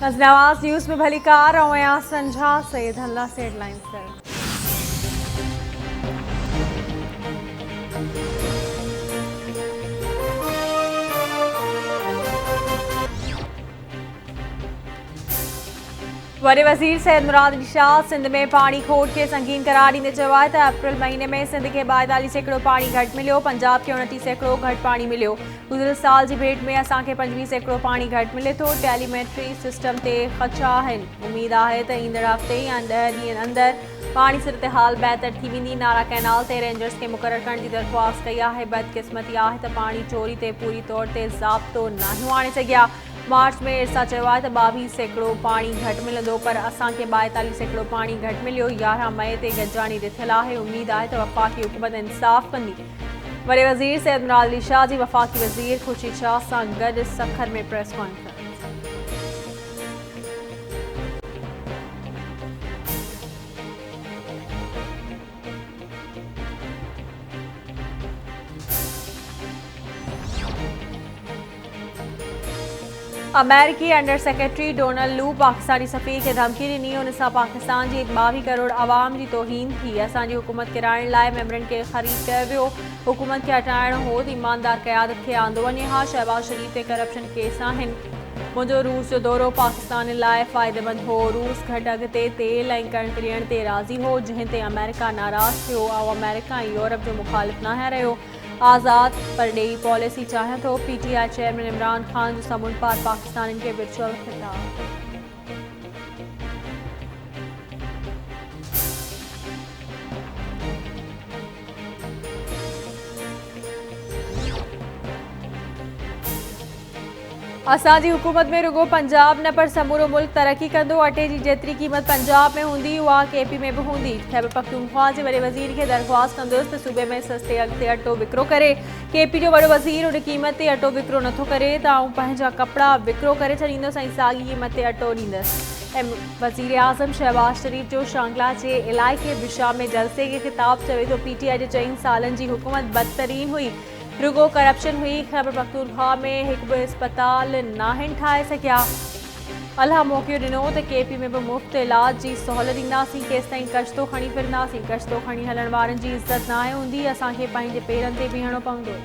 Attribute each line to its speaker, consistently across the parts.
Speaker 1: Nawaz news में भली car और संझा सैयद हल्ला से हेडलाइंस कर वरी वज़ीर सैयद मुराद अली शाह सिंध में पानी खोट के संगीन करार ॾींदे चयो आहे त अप्रैल महीने में सिंध के 42 सैकड़ो पानी घट मिलियो, पंजाब के 29 सैकड़ो घट पानी मिलियो। गुज़िरियल साल जी भेट में असांखे 25 सैकड़ो पानी घट मिले थो। टेलीमेट्री सिस्टम ते ख़दशा आहिनि। उम्मीद आहे त ईंदड़ हफ़्ते या 10 ॾींहनि अंदरि पानी सूरत हाल बहितर थी वेंदी। नारा कैनाल ते रेंजर्स खे मुक़ररु करण जी दरख़्वास्त कई आहे। बदकिस्मती आहे त पानी चोरी ते पूरी तौर ते ज़ाब्तो नाहियूं आणे सघिया। मार्च में इरसा चयो आहे त 22 सैकड़ो पानी घट मिलंदो, पर असांखे 42 सैकड़ो पानी घट मिलियो। 11 मई ते गॾिजाणी ॾिठल आहे। उम्मीद आहे त वफ़ाक़ी हुकूमत इंसाफ़ कंदी। वरी वज़ीर सैयद मुराद अली शाह जी वफ़ाक़ी वज़ीर ख़ुर्शीद शाह सां गॾु सखर में प्रेस कॉन्फ्रेंस। अमेरिकी अंडर सेक्रेटरी डोनाल्ड लू पाकिस्तानी सफ़ीर खे धमकी ॾिनी। उन सां पाकिस्तान जी 22 करोड़ आवाम जी तौहीन थी। असांजी हुकूमत किराइण लाइ मेंबरनि खे ख़रीद कयो वियो। हुकूमत खे हटाइणो हो त ईमानदार क़यादत खे आंदो वञे हा। शहबाज शरीफ़ ते करप्शन केस आहिनि। मुंहिंजो रूस जो दौरो पाकिस्तान लाइ फ़ाइदेमंद हो। रूस घटि अॻिते तेल ऐं कणिक ॾियण ते राज़ी हो, जंहिं ते अमेरिका नाराज़ थियो। ऐं अमेरिका ऐं यूरोप जो मुखालिफ़ नाहे रहियो। आज़ाद परॾेही पॉलिसी चाहियां थो। PTI चेयरमैन इमरान ख़ान जो समुंड पार पाकिस्तानियुनि खे विर्चुअल ख़िताब। असांजी हुकूमत में रुगो पंजाब न पर समूरो मुल्क तरक्की कंदो। अटे जी जेतिरी क़ीमत पंजाब में हूंदी उहा KP में बि हूंदी। खैबर पख्तूनख्वा जे वॾे वज़ीर खे दरख़्वास्त कंदुसि त सूबे में सस्ते अघ ते अटो विकिरो करे। KP जो वॾो वज़ीर उन क़ीमत ते अटो विकिरो नथो करे त आऊं पंहिंजा कपिड़ा विकिरो करे छॾींदुसि ऐं साॻी क़ीमत ते अटो ॾींदसि। ऐं वज़ीर आज़म शहबाज शरीफ़ जो शांगला जे इलाइक़े बिशा में जलसे खे ख़िताब चवे थो PTI जे 4 सालनि जी हुकूमत बदतरीन हुई। रुगो करप्शन हुई। खैबर पख्तूनख्वा में हिकु बि अस्पताल नाहिनि ठाहे सघिया। अलाह मौक़ो ॾिनो त KP में बि मुफ़्त इलाज जी सहूलियत ॾींदासीं। केसिताईं कश्तो खणी फिरंदासीं। कश्तो खणी हलण वारनि जी इज़त नाहे हूंदी। असांखे पंहिंजे पेरनि ते बीहणो पवंदो।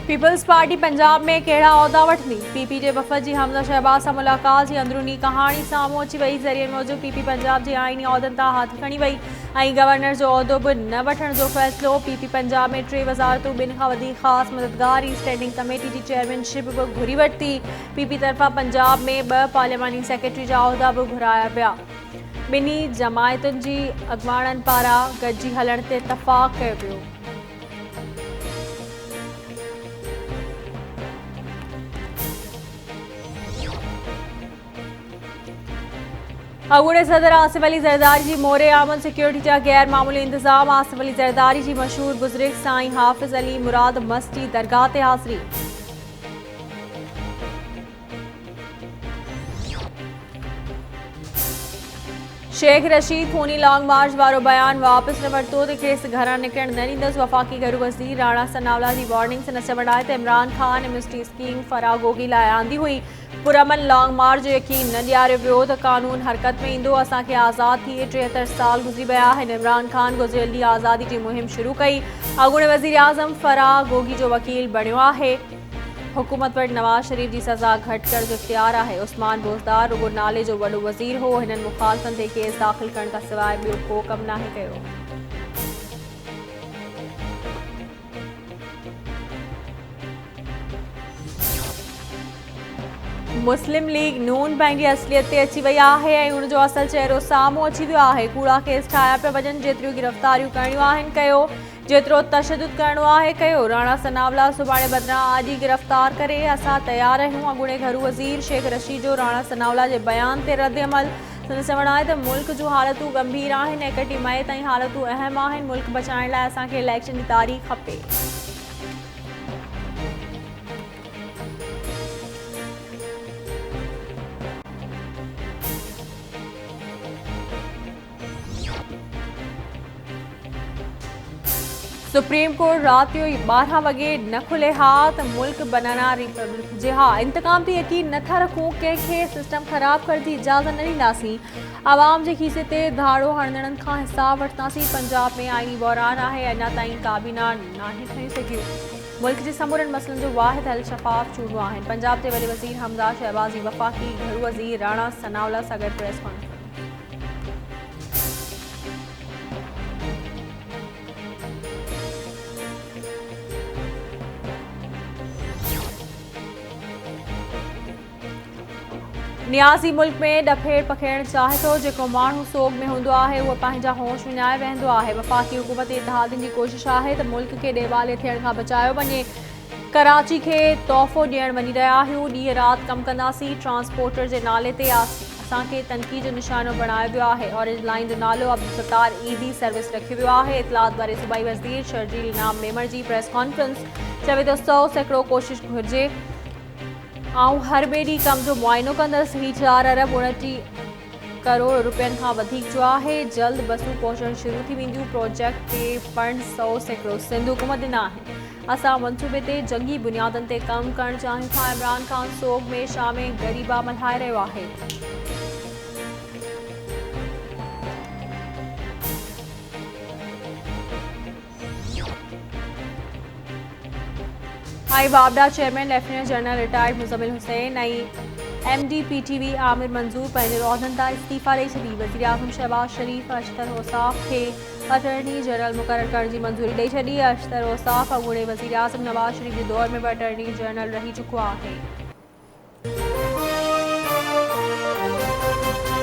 Speaker 1: पीपल्स पार्टी पंजाब में कहिड़ा उहिदा वठंदी? PP जे वफ़द जी हमज़ा शहबाज सां मुलाक़ात जी अंदरूनी कहाणी साम्हूं अची वई। ज़रिए मूजिब PP पंजाब जे आइनी उहिदनि तां हथ खणी वई ऐं गवर्नर जो उहिदो बि न वठण जो फ़ैसिलो। PP पंजाब में 3 वज़ारतूं, 2 खां वधीक ख़ासि मददगार ऐं स्टैंडिंग कमेटी जी चेयरमैनशिप बि घुरी वरिती। PP तरफ़ां पंजाब में 2 पार्लियामानी सेक्रेटरी जा उहिदा बि घुराया विया। ॿिन्ही जमायतुनि जी अॻुवाणनि पारां गॾिजी हलण ते इतफ़ाक़ कयो वियो। अॻूणे सदर आसिफ अली ज़रदारी जी मोरे आमद सिक्योरिटी जा गैर मामूली इंतज़ाम। आसिफ अली ज़रदारी जी मशहूर बुज़ुर्ग साईं हाफ़िज़ अली मुराद मस्त जी दरगाह ते हाज़िरी। शेख रशीद खूनी लॉन्ग मार्च वारो बयान वापसि न वरितो त खेसि घरां निकिरण न ॾींदसि। वफ़ाक़ी घरू वज़ीर राणा सनावला जी वार्निंग से न चवण आहे त इमरान ख़ान एमनेस्टी स्कीम फरागोगी लाइ आंदी हुई। पुरअमन लॉन्ग मार्च जो यकीन न ॾियारियो वियो त कानून हरकत में ईंदो। असांखे आज़ाद थिए 73 साल गुज़री विया आहिनि। इमरान ख़ान गुज़िरियल ॾींहुं आज़ादी जी मुहिम शुरू कई। अॻूणे वज़ीर आज़म फरागोगी जो वकील बणियो आहे। हुकूमत वटि नवाज़ शरीफ़ जी सज़ा घटि करण जो इख्तियार आहे। उस्मान बोज़दार रुगो नाले जो वॾो वज़ीर हो। हिननि मुखालिफ़नि ते केस दाख़िल करण खां सवाइ ॿियो को कमु नाहे कयो। मुस्लिम लीग नून पंहिंजी असलियत ते अची वई आहे ऐं उन जो असल चहिरो साम्हूं अची वियो आहे। कूड़ा केस ठाहिया पिया वञनि। जेतिरियूं गिरफ़्तारियूं करणियूं आहिनि कयो, जेतिरो तशदुद करणो आहे कयो। राणा सनावला सुभाणे बदिरां अॼु ई गिरफ़्तार करे। असां तयारु आहियूं। अॻूणे घरू वज़ीर शेख रशीद जो राणा सनावला जे बयान ते रद्द अमल। संदसि चवणु आहे त मुल्क जूं हालतूं गंभीर आहिनि। 31 मई ताईं हालतूं अहम आहिनि। मुल्क बचाइण लाइ असांखे इलेक्शन जी तारीख़ खपे। सुप्रीम कोर्ट रात जो 12 वगे न खुले हा त मुल्क बनाना रिपब्लिक जे हा इंतकाम ते यकीन नथा रखूं कंहिंखे सिस्टम ख़राब कर जी इजाज़त न ॾींदासीं आवाम जे खीसे ते धाड़ो हणंदड़नि खां हिसाब वठंदासीं पंजाब में आईनी बहरान आहे अञा ताईं काबीना नाहे ठही सघियो मुल्क जे समूरनि मसइलनि जो वाहिद हल शफ़ाफ़ चूंडूं आहिनि पंजाब जे वॾे वज़ीर हमज़ा शहबाज़ी वफ़ाक़ी घरू वज़ीर राणा सनावला सां गॾु प्रेस कॉन्फ्रेंस नियाज़ी मुल्क में ॾफेड़ पखेड़ण चाहे थो जेको माण्हू सोग में हूंदो आहे उहो पंहिंजा होश विञाए वेंदो आहे वफ़ाक़ी हुकूमत इतिहादनि जी कोशिश आहे त मुल्क खे ॾेवाले थियण खां बचायो वञे कराची खे तोहफ़ो ॾियण वञी रहिया आहियूं ॾींहुं राति कमु कंदासीं ट्रांसपोर्टर जे नाले ते असांखे तनक़ीद जो निशानो बणायो वियो आहे ऑरेंज लाइन जो नालो अब्दुल सत्तार ईदी सर्विस रखियो वियो आहे इतलात वारे सूबाई वज़ीर शर्जील इनाम मेमर जी प्रेस कॉन्फ्रेंस चवे थो 100 सैकड़ो कोशिश घुरिजे हर ॿिए ॾींहुं कम जो मुआइनो कंदसि ही 4 अरब 29 करोड़ रुपयनि खां वधीक जो आहे जल्द बसूं पहुचणु शुरू थी वेंदियूं प्रोजेक्ट ते फंड 100 सैकड़ो सिंध हुकूमत ॾिना आहिनि असां मनसूबे ते जंगी बुनियादनि ते कमु करणु चाहियूं था इमरान ख़ान सोग में शाम में ग़रीबा मल्हाए रहियो आहे आई वाबडा chairman lieutenant general retired Muzammil Hussain MD-PTV Aamir Manzoor पंहिंजे उहिदनि तां इस्तीफ़ा ॾेई छॾी वज़ीर आज़म शहबाज शरीफ़ अशतर ओसाफ़ खे अटर्नी जनरल मुक़ररु करण जी मंज़ूरी ॾेई छॾी अशतर ओसाफ़ अॻूणे वज़ीर आज़म नवाज़ शरीफ़ जे दौर में बि अटर्नी जनरल रही चुको आहे